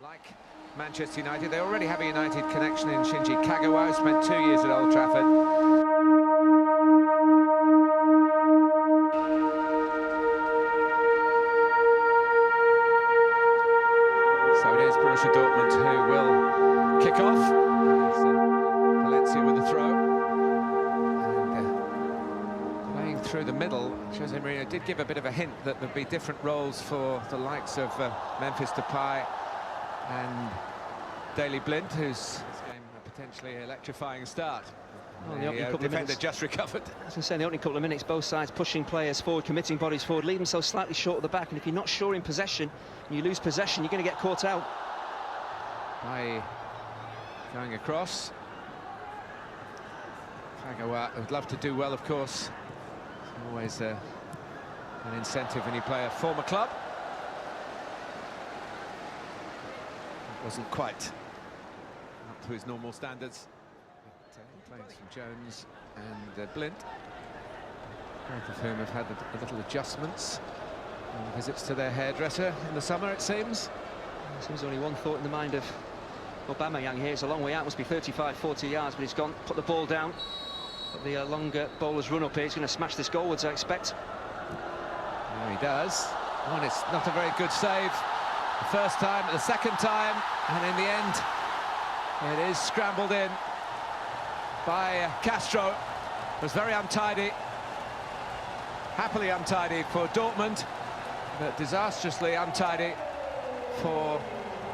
Like Manchester United, they already have a United connection in Shinji Kagawa, who spent 2 years at Old Trafford. So it is Borussia Dortmund who will kick off. Valencia with the throw. And playing through the middle, Jose Mourinho did give a bit of a hint that there'd be different roles for the likes of Memphis Depay and Daley Blind, who's game a potentially electrifying start. Well, the defender just recovered. I was going to say, in the opening couple of minutes, both sides pushing players forward, committing bodies forward, leave themselves slightly short at the back, and if you're not sure in possession, and you lose possession, you're going to get caught out. By going across. Kagawa would love to do well, of course. It's always an incentive when you play a former club. Wasn't quite up to his normal standards. But, playing from Jones and Blind, both of whom have had a little adjustments. Visits to their hairdresser in the summer, it seems. Seems only one thought in the mind of Aubameyang here. It's a long way out, must be 35, 40 yards, but he's gone, put the ball down. But the longer bowler's run up here, he's going to smash this goalwards, I expect. There he does. Oh, it's not a very good save. The first time, the second time, and in the end, it is scrambled in by Castro. It was very untidy, happily untidy for Dortmund, but disastrously untidy for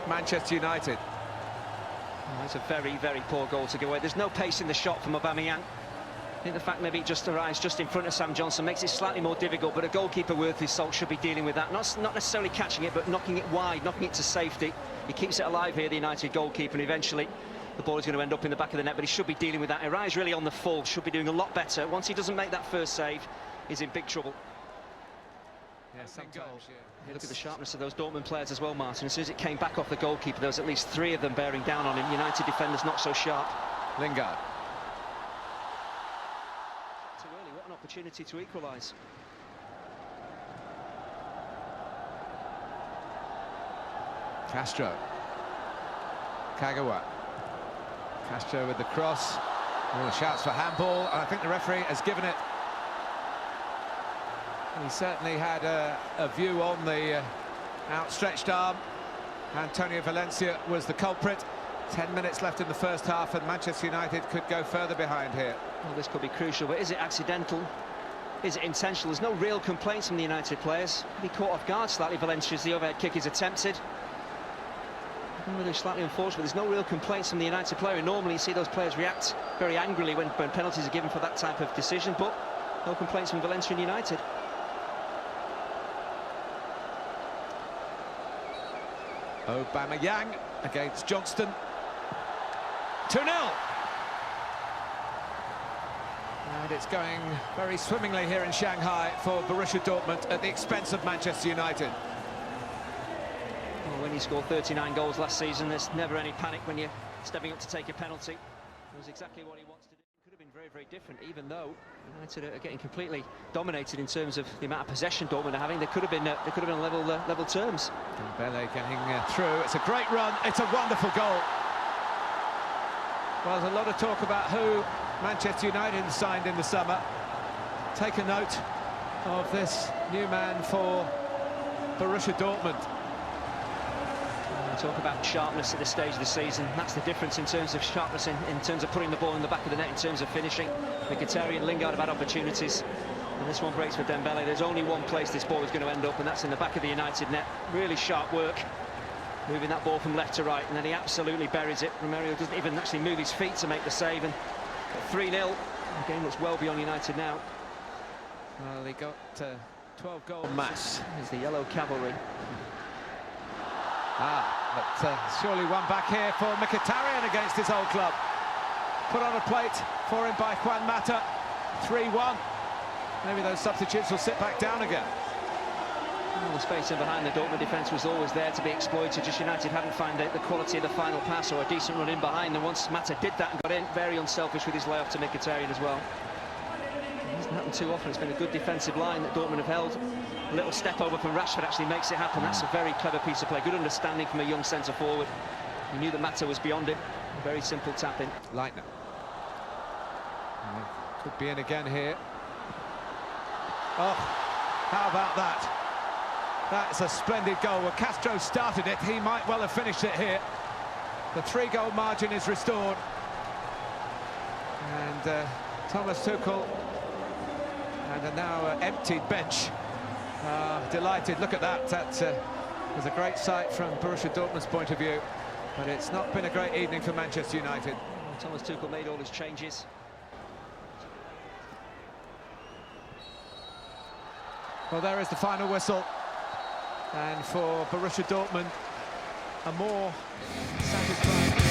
Manchester United. Oh, it's a very, very poor goal to go away. There's no pace in the shot from Aubameyang. I think the fact maybe it just arrives just in front of Sam Johnson makes it slightly more difficult, but a goalkeeper worth his salt should be dealing with that. Not necessarily catching it, but knocking it wide, knocking it to safety. He keeps it alive here, the United goalkeeper, and eventually the ball is going to end up in the back of the net, but he should be dealing with that. He arrives really on the full, should be doing a lot better. Once he doesn't make that first save, he's in big trouble. Yeah, sometimes, yeah. Look at the sharpness of those Dortmund players as well, Martin. As soon as it came back off the goalkeeper, there was at least 3 of them bearing down on him. United defenders not so sharp. Lingard. Too early, what an opportunity to equalise. Castro. Kagawa. Castro with the cross. Oh, shouts for handball, and I think the referee has given it. He certainly had a view on the outstretched arm. Antonio Valencia was the culprit. 10 minutes left in the first half, and Manchester United could go further behind here. Well, this could be crucial, but is it accidental? Is it intentional? There's no real complaints from the United players. He caught off guard slightly, Valencia, as the overhead kick is attempted. Really slightly unfortunate, but there's no real complaints from the United player. Normally you see those players react very angrily when penalties are given for that type of decision, but no complaints from Valencia and United. Aubameyang against Johnston. 2-0. And it's going very swimmingly here in Shanghai for Borussia Dortmund at the expense of Manchester United. Well, when you scored 39 goals last season, there's never any panic when you're stepping up to take a penalty. It was exactly what he wants to do. It could have been very, very different, even though United are getting completely dominated in terms of the amount of possession Dortmund are having. There could have been level terms. Dembele getting through. It's a great run. It's a wonderful goal. Well, there's a lot of talk about who Manchester United signed in the summer. Take a note of this new man for Borussia Dortmund. Talk about sharpness at this stage of the season. That's the difference in terms of sharpness, in terms of putting the ball in the back of the net, in terms of finishing. Mkhitaryan and Lingard have had opportunities, and this one breaks for Dembele. There's only one place this ball is going to end up, and that's in the back of the United net. Really sharp work, moving that ball from left to right, and then he absolutely buries it. Romero doesn't even actually move his feet to make the save, and 3-0. The game looks well beyond United now. Well, they got 12 goal mass. There's the yellow cavalry. But surely one back here for Mkhitaryan against his old club. Put on a plate for him by Juan Mata. 3-1. Maybe those substitutes will sit back down again. Well, the space in behind the Dortmund defence was always there to be exploited. Just United hadn't found the quality of the final pass or a decent run in behind. And once Mata did that and got in, very unselfish with his layoff to Mkhitaryan as well. He's not happen too often. It's been a good defensive line that Dortmund have held. A little step over from Rashford actually makes it happen. That's a very clever piece of play. Good understanding from a young centre-forward. He knew the matter was beyond him. Very simple tap-in. Leitner. Could be in again here. Oh, how about that? That's a splendid goal. Well, Castro started it. He might well have finished it here. The 3-goal margin is restored. And Thomas Tuchel and a now emptied bench. Delighted. Look at that. That was a great sight from Borussia Dortmund's point of view. But it's not been a great evening for Manchester United. Thomas Tuchel made all his changes. Well, there is the final whistle. And for Borussia Dortmund, a more satisfying...